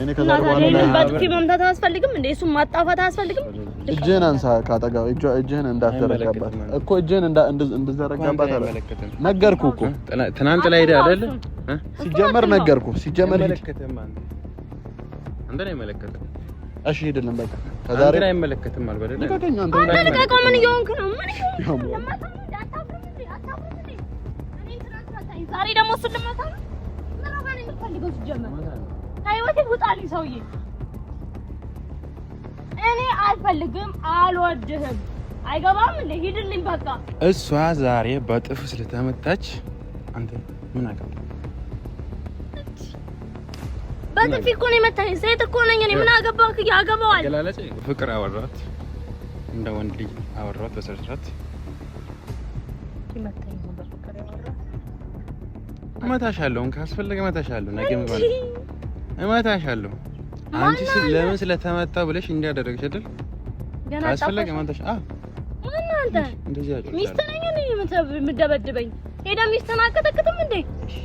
እኔ ከዛ በኋላ በጥፊ መምታት አያስፈልግም እንዴ? እሱን ማጣፋት አያስፈልግም? እጅህን አንሳ ካጠጋው እጅህን እንዳትዘረጋባት እኮ እጅህን እንደዘረጋባት አለ ነገርኩህ እኮ ትናንት ላይ ሄደ አይደል? ሲጀመር ነገርኩህ ሲጀመር አንተ ላይ መለከተም እሺ ሄድልን በቃ ከዛሬ ላይ መለከተም አልበደለ አንተ ለቀቀው ምን እየሆንክ ነው? ዛሬ ደግሞ ስለማታ ነው ምን አባኔ የምትፈልገው ሲጀመር ከህይወቴ ውጣልኝ ሰውዬ እኔ አልፈልግም አልወድህም አይገባም እንዴ ሂድልኝ በቃ እሷ ዛሬ በጥፍ ስለተመታች አንተ ምን አገባ በጥፊ እኮ ነው የመታኝ ሴት እኮ ነኝ እኔ ምን አገባክ ያገባዋል ገላለጽ ፍቅር አወራት እንደ ወንድ ልጅ አወራት በሰርታት ይመታኝ ነው በፍቅር ያወራት እመታሻለሁ ካስፈለገ እመታሻለሁ ነገም ባል እመታሻለሁ አንቺ ለምን ስለተመታ ብለሽ እንዲያደርግሽ አይደል ካስፈለገ እመታሽ ማን አንተ እንደዚህ ያለው ሚስት ነኝ እኔ የምደበድበኝ ሄዳ ሚስትን አቀጠቅጥም እንዴ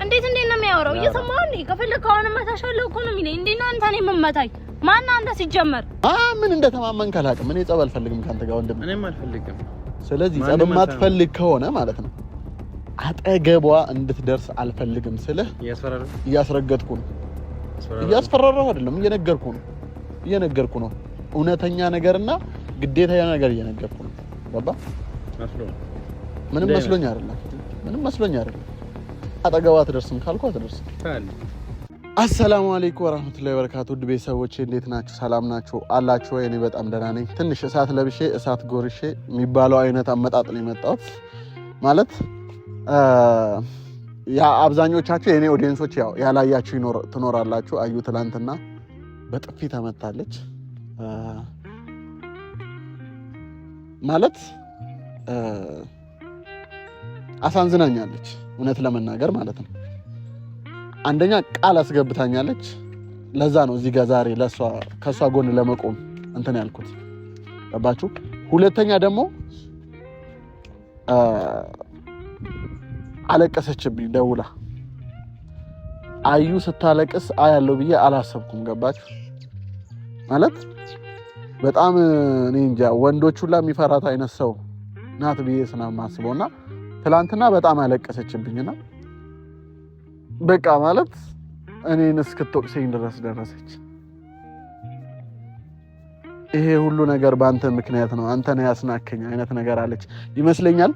እንዴት ነው የሚያወራው እየሰማህ እንዴ ከፈለክ አሁን እመታሻለሁ እኮ ነው የሚለኝ እንዴ ነው አንተ እኔ የምመታኝ ማን አንተ ሲጀመር ምን እንደተማመንክ አላውቅም እኔ ጸብ አልፈልግም ካንተ ጋር ወንድም እኔም አልፈልግም ስለዚህ ጸብ ማትፈልግ ከሆነ ማለት ነው አጠገቧ እንድትደርስ አልፈልግም ስልህ እያስረገጥኩ ነው እያስፈራራሁ አይደለም እየነገርኩ ነው እውነተኛ ነገርና ግዴታዊ ነገር እየነገርኩ ነው ባባ ምንም መስሎኝ አይደለም አጠገቧ አትደርስም ካልኩ አትደርስም አሰላሙ አለይኩም ወራህመቱላሂ ወበረካቱ ውድ ቤተሰቦቼ እንዴት ናችሁ ሰላም ናችሁ አላችሁ እኔ በጣም ደህና ነኝ ትንሽ እሳት ለብሼ እሳት ጎርሼ የሚባለው አይነት አመጣጥ ነው የመጣሁት ማለት ያ አብዛኞቻችሁ የኔ ኦዲየንሶች ያው ያላያችሁ ትኖራላችሁ አዩ ትላንትና በጥፊ ተመታለች ማለት አሳንዝናኛለች እውነት ለመናገር ማለት ነው አንደኛ ቃል አስገብታኛለች ለዛ ነው እዚህ ጋር ዛሬ ከሷ ጎን ለመቆም እንትን ያልኩት ገባችሁ ሁለተኛ ደግሞ አለቀሰችብኝ ደውላ አዩ ስታለቅስ አያለው ብዬ አላሰብኩም ገባችሁ ማለት በጣም እኔ እንጃ ወንዶች ሁላ የሚፈራት አይነት ሰው ናት ብዬ ስለማስበውና ትላንትና በጣም አለቀሰችብኝና በቃ ማለት እኔን እስክትወቅሰኝ ድረስ ደረሰች ይሄ ሁሉ ነገር ባንተ ምክንያት ነው አንተ ነህ ያስናከኝ አይነት ነገር አለች ይመስለኛል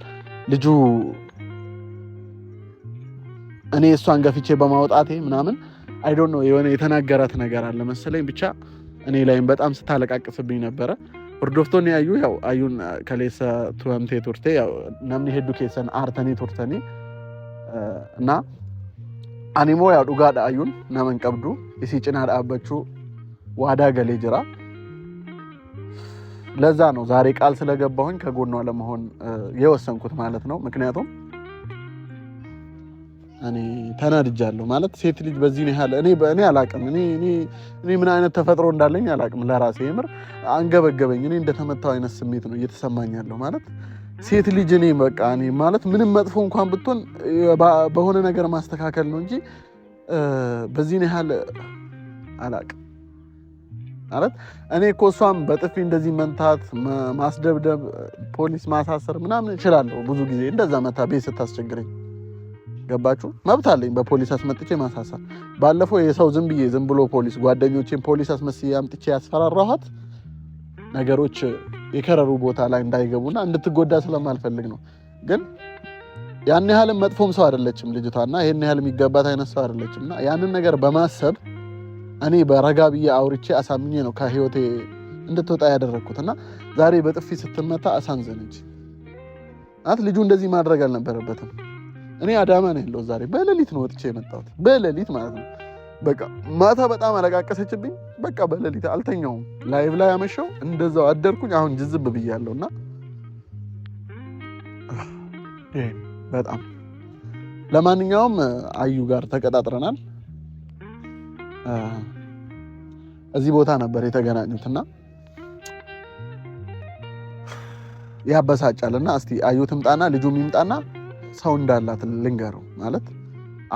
ልጁ እኔ እሷን ገፍቼ በማውጣቴ ምናምን አይ ዶንት ኖ የሆነ የተናገራት ነገር አለ መሰለኝ ብቻ እኔ ላይም በጣም ስታለቃቅስብኝ ነበረ ወርዶፍቶን ያዩ ያው አዩን ከሌሳ ቱምቴ ቱርቴ ያው namni hedduu keessan aartanii turtanii እና አኒሞ ያው ዱጋዳ አዩን ነመን ቀብዱ እሲ ጭና ዳባችሁ ዋዳ ገሌ ጅራ ለዛ ነው ዛሬ ቃል ስለገባሁኝ ከጎኗ ለመሆን የወሰንኩት ማለት ነው ምክንያቱም እኔ ተናድጃለሁ ማለት ሴት ልጅ በዚህ ነው ያለ እኔ አላቅም እኔ ምን አይነት ተፈጥሮ እንዳለኝ አላቅም ለራሴ የምር አንገበገበኝ እኔ እንደተመታው አይነት ስሜት ነው እየተሰማኝ ያለው ማለት ሴት ልጅ እኔ በቃ እኔ ማለት ምንም መጥፎ እንኳን ብትሆን በሆነ ነገር ማስተካከል ነው እንጂ በዚህ ነው ያለ አላቅም ማለት እኔ እኮ እሷም በጥፊ እንደዚህ መንታት ማስደብደብ ፖሊስ ማሳሰር ምናምን እችላለሁ ብዙ ጊዜ እንደዛ መታ ቤት ስታስቸግረኝ ገባችሁ መብት አለኝ በፖሊስ አስመጥቼ ማሳሰር ባለፈው የሰው ዝም ብሎ ፖሊስ ጓደኞቼን ፖሊስ አስመስዬ አምጥቼ ያስፈራራኋት ነገሮች የከረሩ ቦታ ላይ እንዳይገቡና እንድትጎዳ ስለማልፈልግ ነው ግን ያን ያህል መጥፎም ሰው አይደለችም ልጅቷና ይሄን ያህል የሚገባት አይነት ሰው አይደለችምና ያንን ነገር በማሰብ እኔ በረጋብዬ አውርቼ አሳምኜ ነው ከህይወቴ እንድትወጣ ያደረኩትና ዛሬ በጥፊ ስትመታ አሳንዘነች ልጁ እንደዚህ ማድረግ አልነበረበትም እኔ አዳማ ነው ያለው ዛሬ በሌሊት ነው ወጥቼ የመጣሁት በሌሊት ማለት ነው በቃ ማታ በጣም አለቃቀሰችብኝ በቃ በሌሊት አልተኛውም ላይቭ ላይ አመሸው እንደዛው አደርኩኝ አሁን ጅዝብ ብያለሁና በጣም ለማንኛውም አዩ ጋር ተቀጣጥረናል እዚህ ቦታ ነበር የተገናኙትና ያበሳጫልና እስቲ አዩ ትምጣና ልጁም ይምጣና ሰው እንዳላት ልንገረው ማለት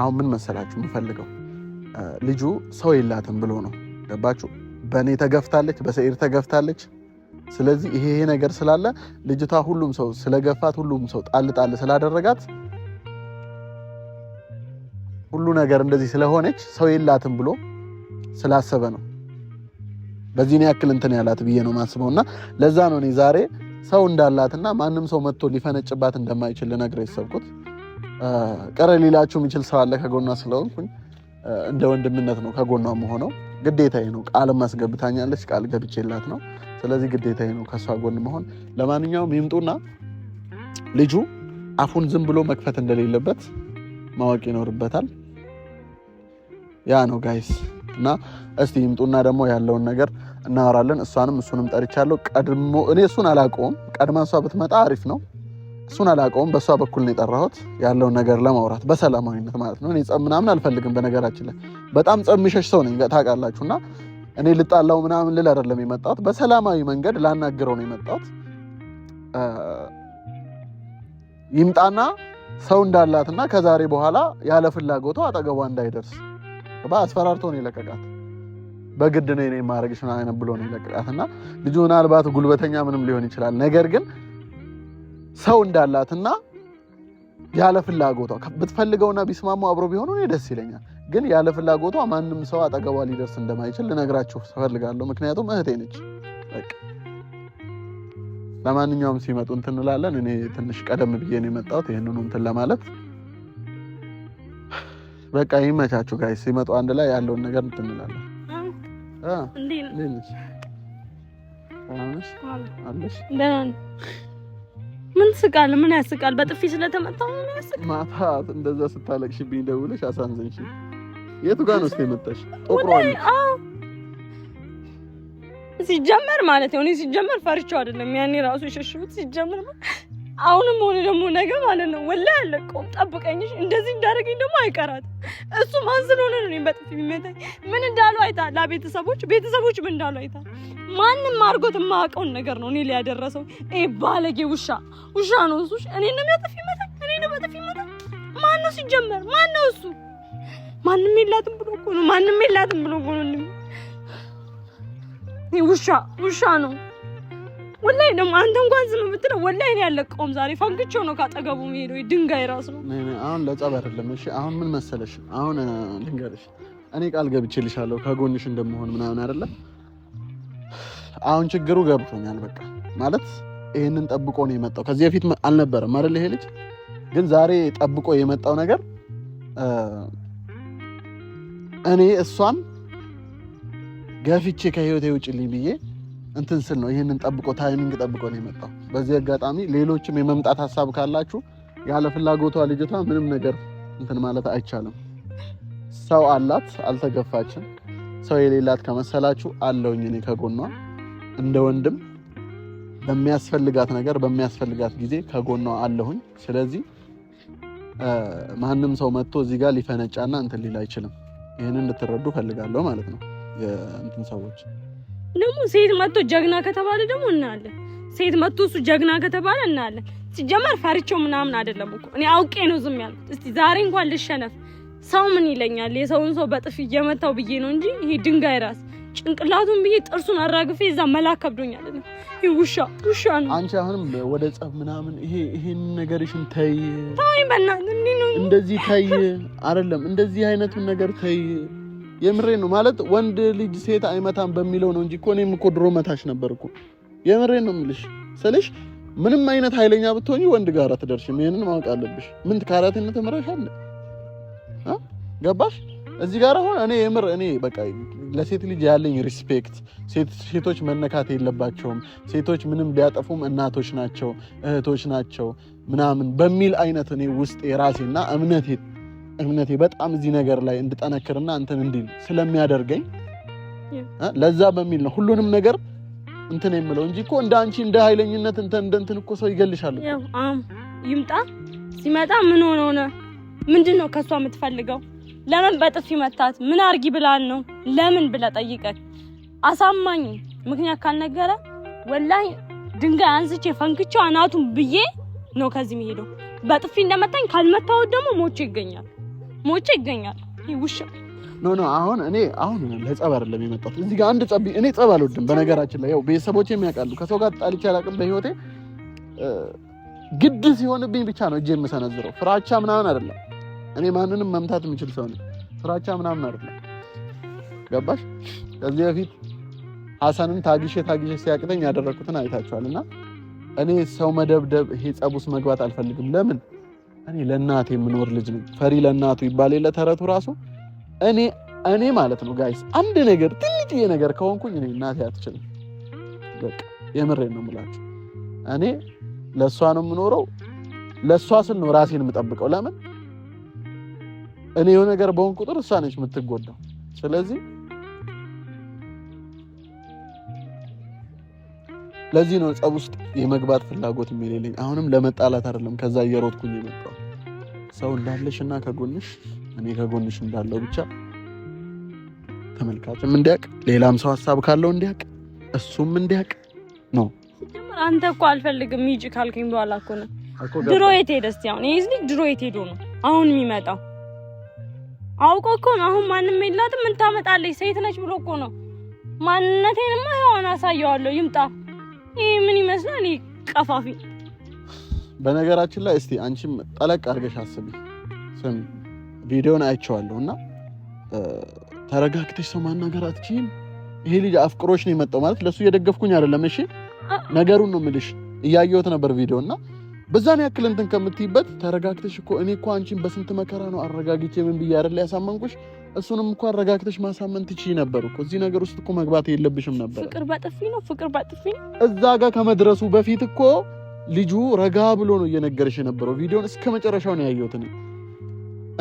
አሁን ምን መሰላችሁ የምፈልገው ልጁ ሰው የላትም ብሎ ነው ገባችሁ? በእኔ ተገፍታለች፣ በሰኢድ ተገፍታለች። ስለዚህ ይሄ ነገር ስላለ ልጅቷ ሁሉም ሰው ስለገፋት ሁሉም ሰው ጣል ስላደረጋት ሁሉ ነገር እንደዚህ ስለሆነች ሰው የላትም ብሎ ስላሰበ ነው በዚህ ነው ያክል እንትን ያላት ብዬ ነው ማስበውና ለዛ ነው እኔ ዛሬ ሰው እንዳላትና ማንም ሰው መጥቶ ሊፈነጭባት እንደማይችል ልነግርህ የሰብኩት። ቀረ ሊላችሁ የሚችል ሰው አለ ከጎኗ ስለሆንኩኝ እንደ ወንድምነት ነው ከጎኗ መሆነው ግዴታዬ ነው። ቃልም አስገብታኛለች፣ ቃል ገብቼላት ነው። ስለዚህ ግዴታዬ ነው ከሷ ጎን መሆን። ለማንኛውም ይምጡና ልጁ አፉን ዝም ብሎ መክፈት እንደሌለበት ማወቅ ይኖርበታል። ያ ነው ጋይስ። እና እስቲ ይምጡና ደግሞ ያለውን ነገር እናወራለን። እሱንም ጠርቻለሁ። ቀድሞ እኔ እሱን አላውቀውም። ቀድማ እሷ ብትመጣ አሪፍ ነው። እሱን አላውቀውም። በእሷ በኩል ነው የጠራሁት ያለውን ነገር ለማውራት በሰላማዊነት ማለት ነው። እኔ ጸብ ምናምን አልፈልግም። በነገራችን ላይ በጣም ጸብ የሚሸሽ ሰው ነኝ ታውቃላችሁና እኔ ልጣላው ምናምን ልል አይደለም የመጣሁት። በሰላማዊ መንገድ ላናግረው ነው የመጣሁት። ይምጣና ሰው እንዳላትና ከዛሬ በኋላ ያለ ፍላጎቷ አጠገቧ እንዳይደርስ አስፈራርቶ ነው የለቀቃት። በግድ ነው እኔ ማረግሽ ምናምን ብሎ ነው የለቀቃትና ልጁ ምናልባት ጉልበተኛ ምንም ሊሆን ይችላል። ነገር ግን ሰው እንዳላትና ያለ ፍላጎቷ ብትፈልገውና ቢስማሙ አብሮ ቢሆኑ እኔ ደስ ይለኛል። ግን ያለ ፍላጎቷ ማንም ሰው አጠገቧ ሊደርስ እንደማይችል ልነግራችሁ ፈልጋለሁ። ምክንያቱም እህቴ ነች። በቃ ለማንኛውም ሲመጡ እንትን እንላለን። እኔ ትንሽ ቀደም ብዬ ነው የመጣሁት ይሄንኑ እንትን ለማለት። በቃ ይመቻችሁ ጋይስ። ሲመጡ አንድ ላይ ያለውን ነገር እንትን እንላለን። ምን ስቃል? ምን ያስቃል? በጥፊ ስለተመታው ምን ያስቃል? ማታ እንደዛ ስታለቅሽብኝ ደውለሽ አሳንዘንሽ። የቱ ጋር ነው የመጣሽ? ጦቅሯል ሲጀመር ማለት ነው። ሲጀመር ፈርቻው አይደለም ያኔ ራሱ የሸሽሁት ሲጀመር። አሁንም ሆነ ደግሞ ነገ ማለት ነው ወላሂ አለቀውም። ጠብቀኝሽ እንደዚህ እንዳደረገኝ ደግሞ አይቀራት። እሱ ማን ስለሆነ ነው እኔን በጥፊ የሚመታኝ? ምን እንዳሉ አይታል? ቤተሰቦች ምን እንዳሉ አይታል? ማንም አድርጎት የማያውቀውን ነገር ነው እኔ ላይ ያደረሰው። ባለጌ ውሻ ነው እሱ። እኔ ነው የሚያጠፊ መጣ። እኔ ነው በጥፊ መጣ። ማን ነው ሲጀመር? ማን ነው እሱ? ማንም የላትም ብሎ እኮ ነው። ውሻ ነው ወላሂ። ደግሞ አንተ እንኳን ዝም ብትለው ወላሂ እኔ ያለቀውም ዛሬ ፈንክቼው ነው ካጠገቡ የሚሄደው። ድንጋይ ራስ ነው። አሁን ለጸብ አይደለም። እሺ አሁን ምን መሰለሽ፣ አሁን ልንገርሽ፣ እኔ ቃል ገብቼልሻለሁ ከጎንሽ እንደምሆን ምናምን አይደለ። አሁን ችግሩ ገብቶኛል። በቃ ማለት ይሄንን ጠብቆ ነው የመጣው። ከዚህ በፊት አልነበረም አይደል ይሄ ልጅ። ግን ዛሬ ጠብቆ የመጣው ነገር እኔ እሷን ገፍቼ ከህይወቴ ውጭልኝ ብዬ እንትን ስል ነው ይሄንን ጠብቆ ታይሚንግ ጠብቆ ነው የመጣው። በዚህ አጋጣሚ ሌሎችም የመምጣት ሀሳብ ካላችሁ ያለ ፍላጎቷ ልጅቷ ምንም ነገር እንትን ማለት አይቻልም። ሰው አላት፣ አልተገፋችም። ሰው የሌላት ከመሰላችሁ አለውኝ እኔ ከጎኗ እንደ ወንድም በሚያስፈልጋት ነገር በሚያስፈልጋት ጊዜ ከጎኗ አለሁኝ። ስለዚህ ማንም ሰው መጥቶ እዚህ ጋር ሊፈነጫና እንትን ሊል አይችልም። ይሄንን እንድትረዱ ፈልጋለሁ ማለት ነው። የእንትን ሰዎች ደግሞ ሴት መጥቶ ጀግና ከተባለ ደግሞ እናያለን። ሴት መጥቶ እሱ ጀግና ከተባለ እናያለን። ሲጀመር ፈርቼው ምናምን አይደለም እኮ እኔ አውቄ ነው ዝም ያልኩት። እስቲ ዛሬ እንኳን ልሸነፍ ሰው ምን ይለኛል የሰውን ሰው በጥፊ እየመታው ብዬ ነው እንጂ ይሄ ድንጋይ ራስ ጭንቅላቱን ብዬ ጥርሱን አራግፌ እዛ መላክ ከብዶኝ አይደለም። ይሄ ውሻ ነው። አንቺ አሁንም ወደ ጸብ ምናምን ይሄን ነገርሽን ተይ በእናትህ እንደዚህ ተይ አይደለም እንደዚህ አይነቱን ነገር ተይ። የምሬ ነው ማለት ወንድ ልጅ ሴት አይመታም በሚለው ነው እንጂ እኮ እኔም እኮ ድሮ መታሽ ነበር እኮ። የምሬ ነው የምልሽ ስልሽ ምንም አይነት ኃይለኛ ብትሆኚ ወንድ ጋር አትደርሽም። ይሄንን ማወቅ አለብሽ። ምን ካራቴነት ተመረሻል? ገባሽ? እዚህ ጋር አሁን እኔ በቃ ለሴት ልጅ ያለኝ ሪስፔክት ሴቶች መነካት የለባቸውም። ሴቶች ምንም ቢያጠፉም እናቶች ናቸው፣ እህቶች ናቸው ምናምን በሚል አይነት እኔ ውስጥ የራሴና እምነቴ በጣም እዚህ ነገር ላይ እንድጠነክርና እንትን እንዲል ስለሚያደርገኝ ለዛ በሚል ነው ሁሉንም ነገር እንትን የምለው እንጂ እኮ እንደ አንቺ እንደ ኃይለኝነት እንትን እኮ ሰው ይገልሻል እኮ። ይምጣ ሲመጣ ምን ሆነ ምንድነው ከሷ የምትፈልገው? ለምን በጥፊ መታት? ምን አርጊ ብላን ነው? ለምን ብለ ጠይቀህ አሳማኝ ምክንያት ካልነገረ ወላሂ ድንጋይ አንስቼ ፈንክቼው አናቱን ብዬ ነው ከዚህ የሚሄደው። በጥፊ እንደመታኝ ካልመታው ደግሞ ሞቼ ይገኛል። ይሄ ኖ አሁን እኔ ለጸብ አይደለም የመጣሁት እዚህ ጋር አንድ ጸብ እኔ ጸብ አልወድም በነገራችን ላይ ያው ቤተሰቦቼ የሚያውቃሉ ከሰው ጋር ጣልቼ አላውቅም በህይወቴ ግድ ሲሆንብኝ ብቻ ነው እጄ የምሰነዝረው ፍራቻ ምናምን አይደለም እኔ ማንንም መምታት የምችል ሰው ነኝ ፍራቻ ምናምን አይደለም ገባሽ ከዚህ በፊት ሐሰንን ታግሼ ሲያቅተኝ ያደረኩትን አይታችኋልና እኔ ሰው መደብደብ ይሄ ጸብ ውስጥ መግባት አልፈልግም ለምን እኔ ለእናቴ የምኖር ልጅ ነኝ ፈሪ ለእናቱ ይባል የለ ተረቱ ራሱ እኔ ማለት ነው ጋይስ አንድ ነገር ትንሽዬ ነገር ከሆንኩኝ እኔ እናቴ አትችልም በቃ የምሬን ነው የምላችሁ እኔ ለሷ ነው የምኖረው ለሷ ስል ነው ራሴን የምጠብቀው ለምን እኔ የሆነ ነገር በሆን ቁጥር እሷ ነች የምትጎዳው ስለዚህ ለዚህ ነው ጸብ ውስጥ የመግባት ፍላጎት የሚለኝ አሁንም ለመጣላት አይደለም ከዛ እየሮጥኩኝ የመጣው ሰው እንዳለሽና ከጎንሽ እኔ ከጎንሽ እንዳለው ብቻ ተመልካችም እንዲያውቅ ሌላም ሰው ሐሳብ ካለው እንዲያውቅ እሱም እንዲያውቅ ነው አንተ እኮ አልፈልግም ሂጂ ካልከኝ በኋላ እኮ ነው ድሮ የት ሄደስ ያውን ይሄ ልጅ ድሮ የት ሄዶ ነው አሁን የሚመጣው አውቆ እኮ ነው አሁን ማንንም የላትም ምን ታመጣለች ሴት ነች ብሎ እኮ ነው ማንነቴንማ ያውን አሳየዋለሁ ይምጣ ይሄ ምን ይመስላል ቀፋፊ በነገራችን ላይ እስቲ አንቺም ጠለቅ አድርገሽ አስቢ ስም ቪዲዮን አይቼዋለሁና ተረጋግተሽ ሰው ማናገር አትችይም ይሄ ልጅ አፍቅሮሽ ነው የመጣው ማለት ለሱ እየደገፍኩኝ አይደለም እሺ ነገሩን ነው የምልሽ እያየሁት ነበር ቪዲዮና በዛን ያክል እንትን ከምትይበት ተረጋግተሽ እኮ እኔ እኮ አንቺን በስንት መከራ ነው አረጋግጬ ምን ብዬ አይደል ያሳመንኩሽ እሱንም እኮ አረጋግተሽ ማሳመን ትችይ ነበር እኮ እዚህ ነገር ውስጥ እኮ መግባት የለብሽም ነበር ፍቅር ባጥፊ ነው እዛ ጋር ከመድረሱ በፊት እኮ ልጁ ረጋ ብሎ ነው እየነገረሽ የነበረው ቪዲዮን እስከ መጨረሻው ነው ያየሁት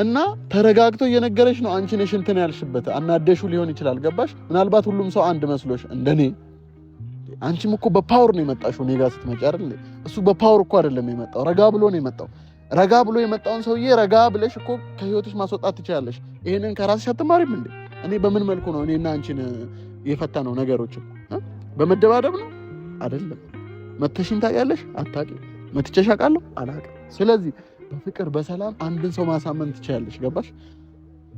እና ተረጋግቶ እየነገረሽ ነው አንቺ ነሽ እንትን ያልሽበት አናደሹ ሊሆን ይችላል ገባሽ ምናልባት ሁሉም ሰው አንድ መስሎሽ እንደኔ አንቺም እኮ በፓወር ነው የመጣሽው እኔ ጋር ስትመጪ አይደል እሱ በፓወር እኮ አይደለም የመጣው ረጋ ብሎ ነው የመጣው ረጋ ብሎ የመጣውን ሰውዬ ረጋ ብለሽ እኮ ከህይወትሽ ማስወጣት ትችያለሽ ይሄንን ከራስሽ አትማሪም እንዴ እኔ በምን መልኩ ነው እኔና አንቺን የፈታነው ነገሮችን በመደባደብ ነው አይደለም መተሽን ታውቂያለሽ አታውቂም መትቼሽ አውቃለሁ አላውቅም ስለዚህ በፍቅር በሰላም አንድን ሰው ማሳመን ትችያለሽ ገባሽ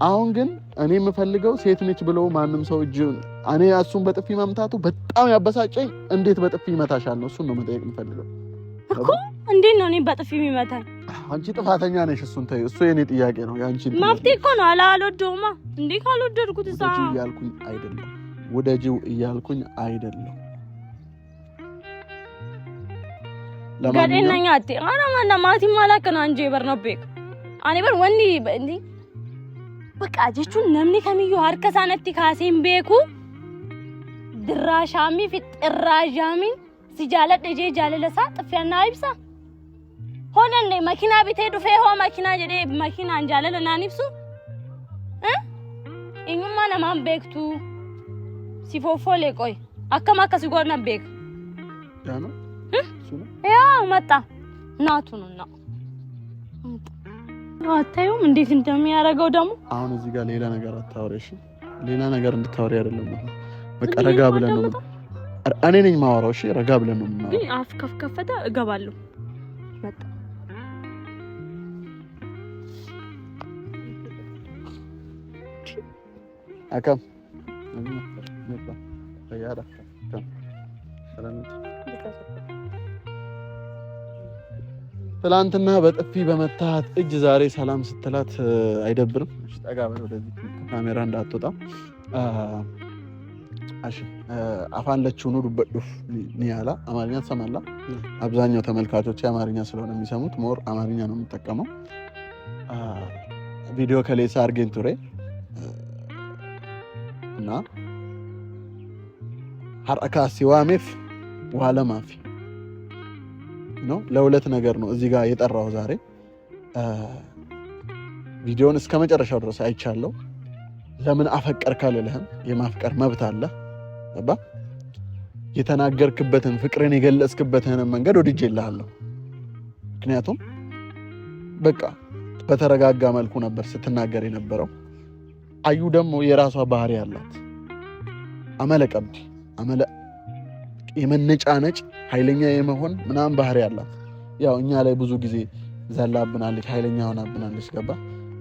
አሁን ግን እኔ የምፈልገው ሴት ነች ብሎ ማንም ሰው እጅ እኔ እሱን በጥፊ መምታቱ በጣም ያበሳጨኝ እንዴት በጥፊ ይመታሻል ነው እሱን ነው መጠየቅ የምፈልገው እኮ እንዴት ነው እኔ በጥፊ የሚመታኝ አንቺ ጥፋተኛ ነሽ እሱን ተይው እሱ የኔ ጥያቄ ነው ያንቺ መፍትሄ እኮ ነው አልወደውማ እንዴ ካልወደድኩት ወደጂው እያልኩኝ አይደለም ለማንኛውም አቴ አራማና ማቲ ማላከና እንጂ በርነቤክ አኔ በር ወንዲ እንዴ በቃ ጀቹን ነምኒ ከሚዩ አርከሳነቲ ካሴን ቤኩ ድራሻሚ ፍጥራጃሚን ሲጃለደ ጄ ጃለለሳ ጥፊያና አይብሳ ሆነን መኪና ቢቴ ዱፌ ሆ መኪና ጀዴ መኪና አንጃለለ ናኒብሱ እኙማ ነማን ቤክቱ ሲፎፎሌ ቆይ አከማ ከሲጎርና ቤክ ያኑ ያው መጣ ናቱ ነው አታዩም እንዴት እንደሚያደርገው ደግሞ አሁን እዚህ ጋር ሌላ ነገር አታወሪሽ ሌላ ነገር እንድታወሪ አይደለም በቃ ረጋ ብለን ነው እኔ ነኝ ማወራው እሺ ረጋ ብለን ነው የምናወራው ግን አፍ ከፈተ እገባለሁ መጣ አከም መጣ ያዳ ሰላም ትላንትና በጥፊ በመታት እጅ ዛሬ ሰላም ስትላት አይደብርም? እሺ ጠጋ በል ወደዚህ ካሜራ እንዳትወጣ። እሺ አፋን ለቹኑ ዱበዱፍ ኒያላ አማርኛ ተሰማላ። አብዛኛው ተመልካቾች አማርኛ ስለሆነ የሚሰሙት ሞር አማርኛ ነው የምጠቀመው። ቪዲዮ ከሌሳ አርጌን ቱሬ እና ሐረካ ሲዋሜፍ ዋለ ማፊ ነው ለሁለት ነገር ነው እዚህ ጋር የጠራው ዛሬ ቪዲዮን እስከ መጨረሻው ድረስ አይቻለሁ። ለምን አፈቀርክ አልልህም፣ የማፍቀር መብት አለ። አባ የተናገርክበትን ፍቅርን የገለጽክበትን መንገድ ወድጄልሃለሁ። ምክንያቱም በቃ በተረጋጋ መልኩ ነበር ስትናገር የነበረው። አዩ ደግሞ የራሷ ባህሪ አላት። አመለ ቀብድ አመለ የመነጫነጭ ኃይለኛ የመሆን ምናምን ባህሪ አላት። ያው እኛ ላይ ብዙ ጊዜ ዘላብናለች፣ ኃይለኛ ሆናብናለች። ገባ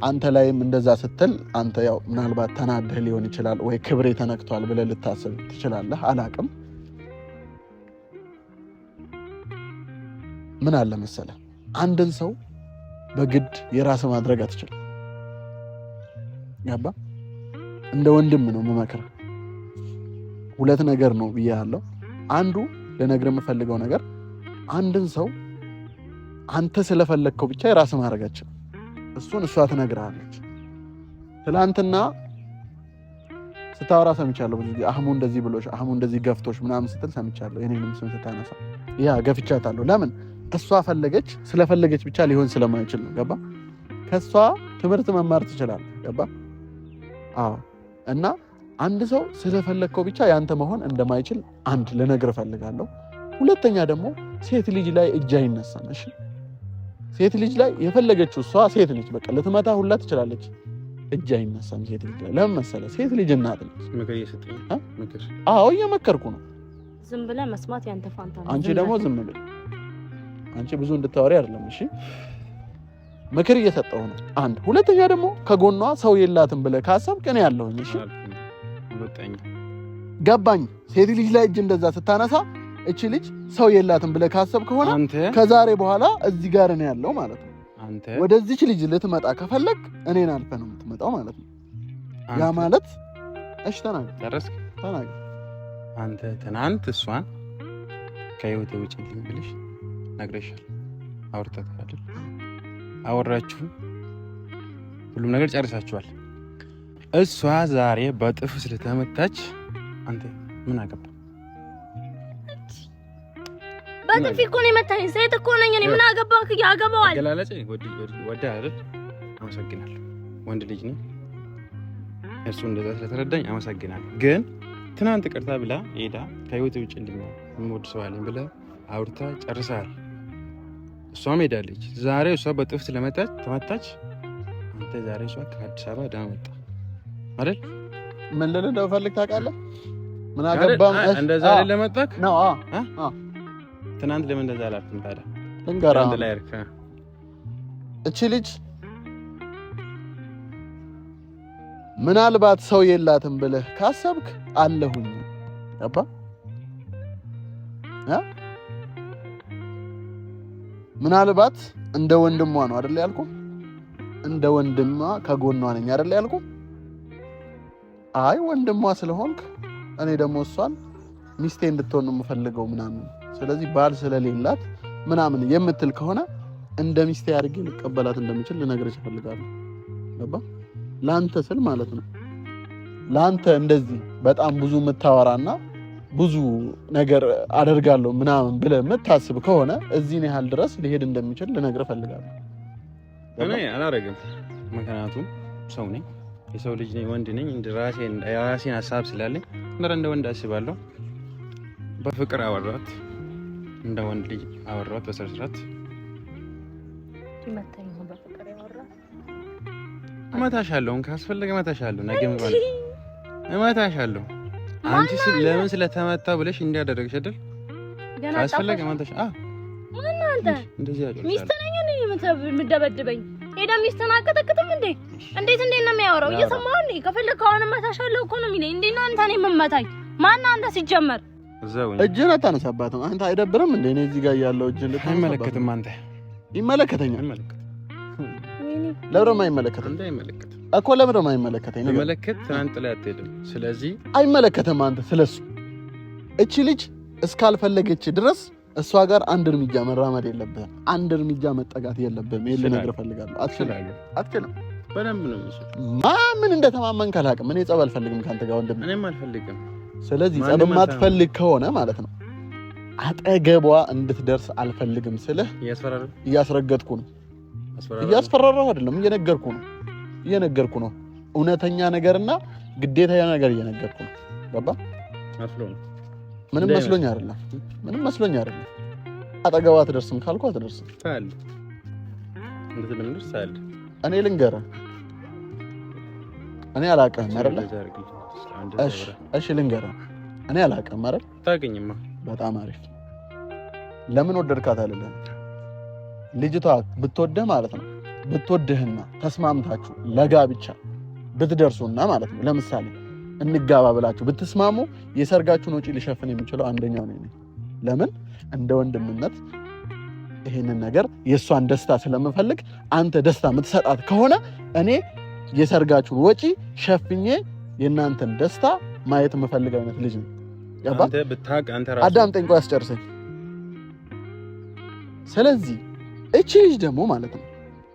አንተ ላይም እንደዛ ስትል አንተ ያው ምናልባት ተናደህ ሊሆን ይችላል ወይ ክብሬ ተነክቷል ብለህ ልታስብ ትችላለህ። አላቅም። ምን አለ መሰለህ አንድን ሰው በግድ የራስ ማድረግ አትችልም። ገባ? እንደ ወንድም ነው የምመክርህ። ሁለት ነገር ነው ብያለሁ። አንዱ ልነግርህ የምፈልገው ነገር አንድን ሰው አንተ ስለፈለግከው ብቻ የራስ ማድረግ አትችልም። እሱን እሷ ትነግርሃለች። ትላንትና ስታወራ ሰምቻለሁ። ብዙ ጊዜ አህሙ እንደዚህ ብሎሽ፣ አህሙ እንደዚህ ገፍቶሽ ምናምን ስትል ሰምቻለሁ። የኔንም ስም ስታነሳ ያ ገፍቻታለሁ። ለምን? እሷ ፈለገች። ስለፈለገች ብቻ ሊሆን ስለማይችል ነው። ገባ? ከሷ ትምህርት መማር ትችላለህ። ገባ? አዎ። እና አንድ ሰው ስለፈለግከው ብቻ ያንተ መሆን እንደማይችል አንድ ልነግርህ እፈልጋለሁ። ሁለተኛ ደግሞ ሴት ልጅ ላይ እጅ አይነሳም። እሺ? ሴት ልጅ ላይ የፈለገችው እሷ ሴት ልጅ በቃ ልትመታ ሁላ ትችላለች። እጅ አይነሳም ሴት ልጅ ላይ። ለምን መሰለህ? ሴት ልጅ እናት ነች። ምክር እየሰጠኝ ምክር? አዎ እየመከርኩ ነው። ዝም ብለህ መስማት ያንተ ፋንታ ነው። አንቺ ደግሞ ዝም ብለህ አንቺ ብዙ እንድታወሪ አይደለም። እሺ ምክር እየሰጠው ነው። አንድ ሁለተኛ ደግሞ ከጎኗ ሰው የላትም ብለህ ካሰብክ እኔ ያለሁኝ። እሺ ገባኝ። ሴት ልጅ ላይ እጅ እንደዛ ስታነሳ እቺ ልጅ ሰው የላትም ብለህ ካሰብክ ከሆነ ከዛሬ በኋላ እዚህ ጋር እኔ ያለው ማለት ነው። አንተ ወደዚች ልጅ ልትመጣ ከፈለክ እኔን አልፈህ ነው የምትመጣው ማለት ነው። ያ ማለት እሺ ተናገር። ጨረስክ? ተናገር። አንተ ትናንት እሷን ከህይወቴ ውጪ ብለሽ ነግረሻል። አውርታችሁ አይደል? አወራችሁ፣ ሁሉም ነገር ጨርሳችኋል። እሷ ዛሬ በጥፍ ስለተመታች አንተ ምን አገባ? በጥፊ እኮ ነው የመታኝ። ሴት እኮ ነኝ እኔ። ምን አገባህ? ያገባዋል። ገላለጭ ወደ አይደል? አመሰግናለሁ። ወንድ ልጅ ነኝ። እሱ እንደዛ ስለተረዳኝ አመሰግናለሁ። ግን ትናንት ቅርታ ብላ ሄዳ ከህይወት ውጭ እንደምወድ ሰው አለኝ ብለህ አውርታ ጨርሰሃል። እሷም ሄዳለች። ዛሬ እሷ በጥፍ ስለመታች ተመታች። አንተ ዛሬ እሷ ከአዲስ አበባ ዳ መጣ አይደል? ምን ልልህ እንደምፈልግ ታውቃለህ? ምን አገባህ? እንደዛ ላይ ለመጣክ ነው። ትናንት ለምን እንደዛ አላልክም ታዲያ? ልንገርህ፣ አንድ ላይ አርካ እቺ ልጅ ምናልባት ሰው የላትም ብለህ ካሰብክ አለሁኝ። ገባ? ምናልባት እንደ ወንድሟ ነው አይደል ያልኩ? እንደ ወንድሟ ከጎኗ ነኝ አይደል ያልኩ? አይ ወንድሟ ስለሆንክ እኔ ደግሞ እሷን ሚስቴ እንድትሆን ነው የምፈልገው ምናምን፣ ስለዚህ ባል ስለሌላት ምናምን የምትል ከሆነ እንደ ሚስቴ አድርጌ ልቀበላት እንደምችል ልነግርሽ እፈልጋለሁ። ገባ? ላንተ ስል ማለት ነው። ላንተ እንደዚህ በጣም ብዙ የምታወራና ብዙ ነገር አደርጋለሁ ምናምን ብለህ የምታስብ ከሆነ እዚህን ያህል ድረስ ሊሄድ እንደሚችል ልነግርህ እፈልጋለሁ። እኔ አላረግም፣ ምክንያቱም ሰው ነኝ፣ የሰው ልጅ ነኝ፣ ወንድ ነኝ። የራሴን ሀሳብ ስላለኝ እንደ ወንድ አስባለሁ። በፍቅር አወራት፣ እንደ ወንድ ልጅ አወራት በስርዓት። እመታሻለሁ፣ ካስፈለገ እመታሻለሁ፣ ነገም ባለ እመታሻለሁ። አንቺ ለምን ስለተመታ ብለሽ እንዲያደረግሽ አይደል? ካስፈለገ እመታሽ። ማን አንተ? እንደዚህ አይደል? ሚስት ነኝ እኔ የምደበድበኝ? ሄዳ ሚስትን አቀጠቅጥም እንዴ? እንዴት ነው የሚያወራው? እየሰማሁ እንዴ? ከፈለክ አሁን እመታሻለሁ እኮ ነው የሚለኝ። እንዴት ነው አንተ እኔ የምመታኝ? ማን አንተ ሲጀመር? እጅን አታነሳባትም አንተ። አይደብርም እንዴ? እኔ እዚህ ጋር ያለው እጅን ልታነሳባት አይመለከትም። አንተ ይመለከተኛል። ለምን አይመለከትም? እንዴ አይመለከትም እኮ ለምን አይመለከተኝ? ለመለከት ትናንት ላይ አትሄድም። ስለዚህ አይመለከትም። አንተ ስለሱ እቺ ልጅ እስካልፈለገች ድረስ እሷ ጋር አንድ እርምጃ መራመድ የለብህም። አንድ እርምጃ መጠጋት የለብህም። ይሄን ልነግርህ እፈልጋለሁ። አትችልም። በደንብ ነው የሚችል። ምን እንደተማመንክ አላውቅም። እኔ ጸብ አልፈልግም ካንተ ጋር ወንድም። እኔም አልፈልግም። ስለዚህ ጸብ የማትፈልግ ከሆነ ማለት ነው አጠገቧ እንድትደርስ አልፈልግም ስልህ እያስረገጥኩ ነው። እያስፈራራሁ አይደለም፣ እየነገርኩ ነው። እውነተኛ ነገርና ግዴታ ነገር እየነገርኩ ነው። ገባ? ምንም መስሎኝ አይደለም። አጠገቧ አትደርስም ካልኩ አትደርስም። እኔ ልንገርህ፣ እኔ አላውቅህም አይደለ? እሺ ልንገርህ፣ እኔ አላውቅህም አይደል? ታገኝማ። በጣም አሪፍ። ለምን ወደድካት አይደለም? ልጅቷ ብትወደህ ማለት ነው ብትወድህና ተስማምታችሁ ለጋብቻ ብትደርሱና ማለት ነው ለምሳሌ እንጋባ ብላችሁ ብትስማሙ የሰርጋችሁን ወጪ ሊሸፍን የሚችለው አንደኛው ነው። ለምን እንደ ወንድምነት ይሄንን ነገር የእሷን ደስታ ስለምፈልግ አንተ ደስታ የምትሰጣት ከሆነ እኔ የሰርጋችሁን ወጪ ሸፍኜ የእናንተን ደስታ ማየት የምፈልግ አይነት ልጅ ነው። አዳምጠኝ፣ ቆይ አስጨርሰኝ። ስለዚህ እቺ ልጅ ደግሞ ማለት ነው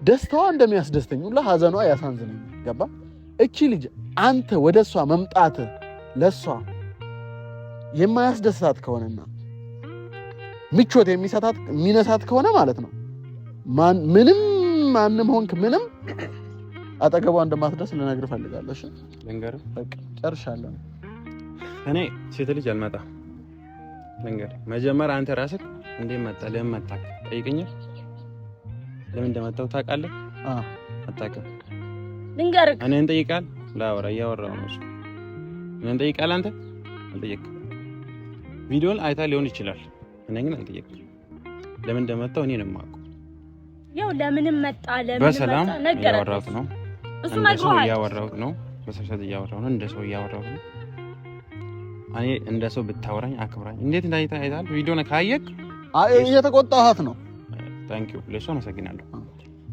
ደስታዋ እንደሚያስደስተኝ ሁላ ሀዘኗ ያሳዝነኝ። ገባ? እቺ ልጅ አንተ ወደ እሷ መምጣት ለእሷ የማያስደስታት ከሆነና ምቾት የሚነሳት ከሆነ ማለት ነው ማንም ሆንክ ምንም አጠገቧ እንደማትደርስ ልነግርህ እፈልጋለሁ። እሺ ልንገርህ፣ በቃ ጨርሻለሁ። እኔ ሴት ልጅ አልመጣም። ልንገርህ፣ መጀመሪያ አንተ ራስህ እንዴት መጣ ለምን መጣ ጠይቀኛል። ለምን እንደመጣው ታውቃለህ? አታውቅም። ልንገርህ፣ እኔን ጠይቃል። ላወራ እያወራሁ ነው። እኔን ጠይቃል። አንተ አልጠየቅም። ቪዲዮን አይታ ሊሆን ይችላል። እኔ ግን አልጠየቅም። ለምን እንደመጣው እኔ ነው የማውቀው። ያው ለምን መጣ በሰላም እያወራሁት ነው። እሱ ነግሮሃል። እያወራሁት ነው። በሰብሰብ እያወራሁ ነው። እንደ ሰው እያወራሁት ነው። እኔ እንደ ሰው ብታወራኝ አክብራኝ። እንዴት እንዳይታ አይታል። ቪዲዮን ካየክ እየተቆጣሃት ነው። ታንክ ዩ ለሷ አመሰግናለሁ።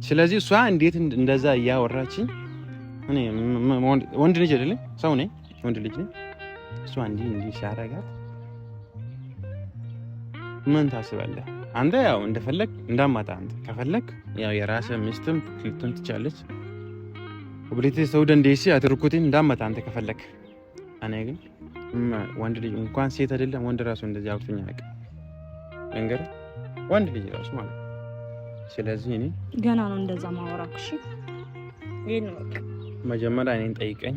ስለዚህ እሷ እንዴት እንደዛ እያወራችኝ እኔ ወንድ ልጅ አይደለም ሰው ነኝ፣ ወንድ ልጅ ነኝ። እሷ እንዲህ ሲያረጋት ምን ታስባለህ አንተ? ያው እንደፈለክ እንዳማታ አንተ ከፈለክ ያው የራስህ ሚስትም ልትሆን ትችላለች። ወብሪቲ ሰውደ እንደዚህ አትርኩት እንዳማታ አንተ ከፈለክ። እኔ ግን ወንድ ልጅ እንኳን ሴት አይደለም ወንድ ራሱ እንደዚህ አውጥቶኝ አያውቅም። እንግዲህ ወንድ ልጅ ራሱ ማለት ስለዚህ እኔ ገና ነው እንደዛ ማወራኩ። እሺ ይሄን መጀመሪያ እኔን ጠይቀኝ፣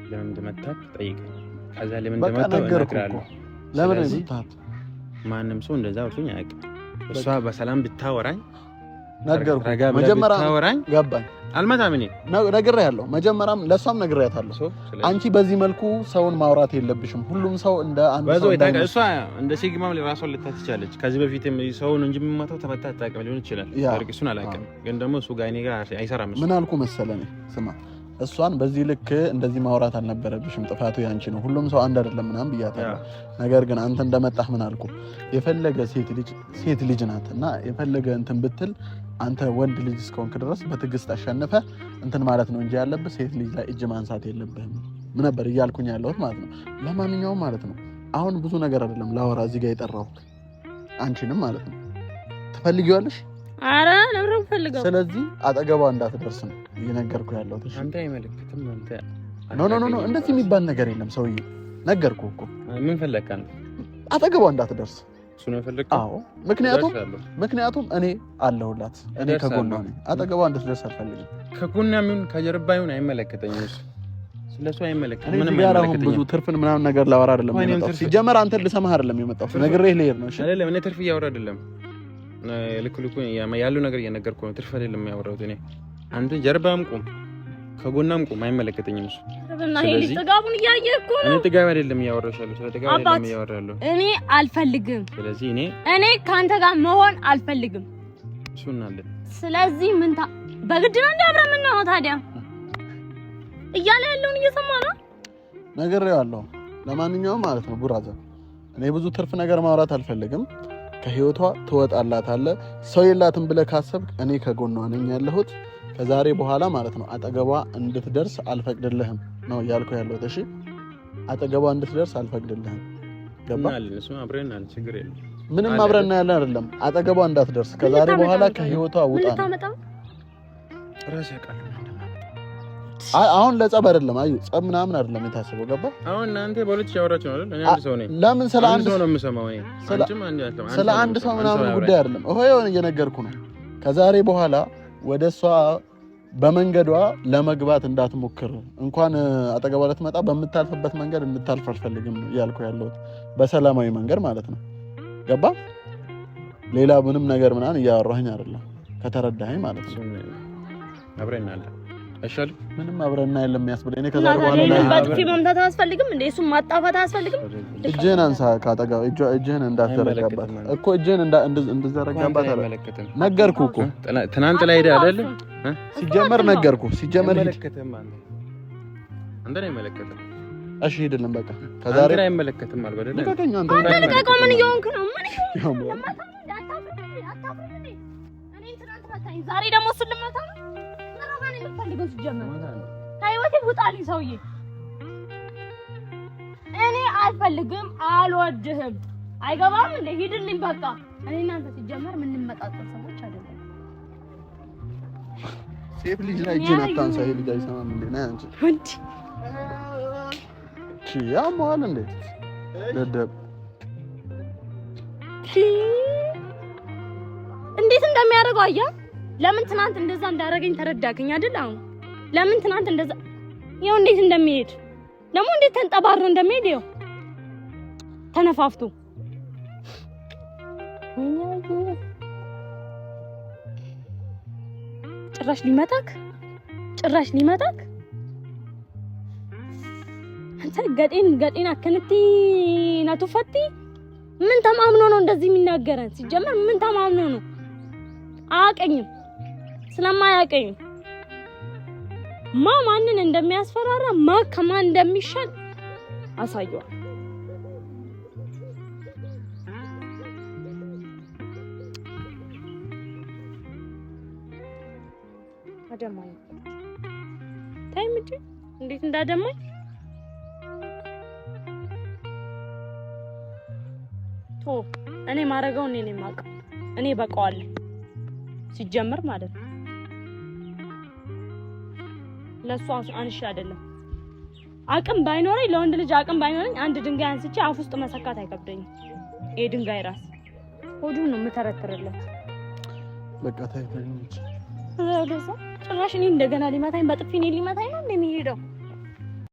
ለምን እንደመጣህ ጠይቀኝ። ከዛ ለምን እንደመጣህ እነግርሃለሁ። ለምን እንደመጣህ ማንም ሰው እንደዛ አውጥቶኝ አያውቅም። እሷ በሰላም ብታወራኝ ነገርኩ። መጀመሪያ ብታወራኝ ገባኝ። አልመጣም። እኔ ነግሬሃለሁ። መጀመሪያም ለሷም ነግሬያታለሁ። አንቺ በዚህ መልኩ ሰውን ማውራት የለብሽም። ሁሉም ሰው እንደ አንድ ሰው እሷ እንደ ሲግማም ለራሷ ልታት ትችላለች። ከዚህ በፊትም ሰውን እንጂ የምመታው ተመታ አታውቅም ሊሆን ይችላል። እሱን አላውቅም፣ ግን ደግሞ እሱ ጋር እኔ ጋር አይሰራም። ምን አልኩ መሰለኝ፣ ስማ እሷን በዚህ ልክ እንደዚህ ማውራት አልነበረብሽም። ጥፋቱ ያንቺ ነው። ሁሉም ሰው አንድ አይደለም ምናምን ብያታለሁ። ነገር ግን አንተ እንደመጣህ ምን አልኩ፣ የፈለገ ሴት ልጅ ናት እና የፈለገ እንትን ብትል አንተ ወንድ ልጅ እስከሆንክ ድረስ በትዕግስት አሸንፈ እንትን ማለት ነው እንጂ ያለብህ ሴት ልጅ ላይ እጅ ማንሳት የለብህም ምን ነበር እያልኩኝ ያለሁት ማለት ነው። ለማንኛውም ማለት ነው አሁን ብዙ ነገር አይደለም ላወራ እዚህ ጋር የጠራሁት አንቺንም ማለት ነው። ትፈልጊዋለሽ? አረ ለምን ፈልገው? ስለዚህ አጠገቧ እንዳትደርስ ነው እየነገርኩ ያለሁት። እሺ አንተ አይመለከትም። አንተ ኖ እንደዚህ የሚባል ነገር የለም ሰውዬ፣ ነገርኩህ እኮ። ምን ፈለግህ አንተ? አጠገቧ እንዳትደርስ። እሱ ነው የፈለግከው? አዎ፣ ምክንያቱም እኔ አለሁላት፣ እኔ ከጎኗ ነኝ። አጠገቧ እንድትደርስ አልፈልግም። ከጎኗ ምን ከጀርባ ይሁን አይመለከተኝም። እሱ ስለሱ አይመለከትም። ምንም አይመለከተኝም። ብዙ ትርፍን ምናምን ነገር ላወራ አይደለም የመጣሁት። ሲጀመር አንተ ልሰማህ አይደለም የመጣሁት፣ ነግሬህ ልሄድ ነው። እሺ አይደለም፣ እኔ ትርፍ እያወራ አይደለም ልክ ያለው ነገር እየነገርኩህ ነው። ትርፍ አይደለም ያወራሁት እኔ። አንተ ጀርባም ቁም ከጎናም ቁም፣ አይመለከተኝም እሱ። ስለዚህ ጥጋቡን እያየህ እኮ ነው። እኔ ጥጋብ አይደለም እያወራሁሽ ያለው፣ ስለ ጥጋብ አይደለም እያወራለሁ። እኔ አልፈልግም። ስለዚህ እኔ ካንተ ጋር መሆን አልፈልግም። እሱን አለ። ስለዚህ በግድ ነው እንደ አብረን የምንሆነው ታዲያ? እያለ ያለውን እየሰማ ነው። ነግሬዋለሁ። ለማንኛውም ማለት ነው ቡራዘር፣ እኔ ብዙ ትርፍ ነገር ማውራት አልፈልግም። ከህይወቷ ትወጣላታለህ። ሰው የላትም ብለህ ካሰብክ እኔ ከጎኗ ነኝ ያለሁት። ከዛሬ በኋላ ማለት ነው አጠገቧ እንድትደርስ አልፈቅድልህም ነው ያልኩ ያለሁት። እሺ አጠገቧ እንድትደርስ አልፈቅድልህም። ገባ? እሱ አብረናል፣ ችግር የለም። ምንም አብረና ያለ አይደለም። አጠገቧ እንዳትደርስ ከዛሬ በኋላ ከህይወቷ ውጣ። ራስ ያውቃል። አሁን ለጸብ አይደለም፣ አዩ ጸብ ምናምን አይደለም የታሰበው። ገባ? አሁን እናንተ በሁለት ያወራችሁ ነው አይደል? እኔ አንድ ሰው ነኝ። ለምን ስለ አንድ ሰው ነው የምሰማው? እኔ ስለ አንድ ሰው ምናምን ጉዳይ አይደለም። ይሄን እየነገርኩ ነው። ከዛሬ በኋላ ወደ እሷ በመንገዷ ለመግባት እንዳትሞክር። እንኳን አጠገቧ ልትመጣ በምታልፍበት መንገድ እንድታልፍ አልፈልግም ያልኩ ያለሁት በሰላማዊ መንገድ ማለት ነው። ገባ? ሌላ ምንም ነገር ምናምን እያወራኸኝ አይደለም፣ ከተረዳኸኝ ማለት ነው። አብረን አለ አይሻልም? ምንም አብረን አይደለም የሚያስብለኝ እኔ ከዛ በኋላ ላይ በጥፊ መምታት አያስፈልግም እንዴ? እሱን ማጣፋት አያስፈልግም? እጅህን አንሳ ካጠጋ እጅህን እንዳትዘረጋባት እኮ እጅህን እንድዘረጋባት አላልኩም። ነገርኩህ እኮ ትናንት ላይ ሄደህ አይደል? ሲጀመር ነገርኩህ። ሲጀመር አይመለከትም አንተ ላይ አይመለከትም። እሺ ሄድልን በቃ ከዛሬ ላይ አይመለከትም አልበደለ ልቀቀኝ። አንተ ልቀቀው። ምን እየሆንክ ነው? ምን ዛሬ ደግሞ እሱን ልመታ ነው? ምራማን የምትፈልገው ሲጀመር ከህይወቴ ውጣልኝ ሰውዬ። እኔ አልፈልግም፣ አልወድህም። አይገባም እንዴ? ሂድልኝ በቃ። እኔ እናንተ ሲጀመር ምን እንመጣጣው ሰዎች አይደለም። ሴት ልጅ ላይ እጅን አታንሳ። ይሄ ልጅ አይሰማም እንዴ? ነይ አንቺ ወንድ ያማል እንዴ? ደደብ እንዴት እንደሚያደርገው አያ። ለምን ትናንት እንደዛ እንዳደረገኝ ተረዳከኝ አይደል? አሁን ለምን ትናንት እንደዛ ይኸው እንዴት እንደሚሄድ ደግሞ እንዴት ተንጠባሮ እንደሚሄድ ይኸው ተነፋፍቶ ጭራሽ ሊመታክ አንተ ገጤን አከንቲ ናቱፈቲ ምን ተማምኖ ነው እንደዚህ የሚናገረን? ሲጀመር ምን ተማምኖ ነው? አያውቀኝም። ስለማያውቀኝ ማንን እንደሚያስፈራራ ከማን እንደሚሻል አሳየዋል። አደማኝ ታይምጪ እንዴት እንዳደማኝ እኔ ማረጋው እኔ ነኝ የማውቀው። እኔ በቃዋለሁ ሲጀመር ማለት ነው። ለሱ አንሺ አይደለም አቅም ባይኖረኝ ለወንድ ልጅ አቅም ባይኖረኝ አንድ ድንጋይ አንስቼ አፍ ውስጥ መሰካት አይከብደኝም። ይሄ ድንጋይ ራስ ሆዱን ነው የምተረትርለት። በቃ ታይተኝ ጭራሽ እኔ እንደገና ሊመታኝ በጥፊ እኔ ሊመታኝ ነው እንደሚሄደው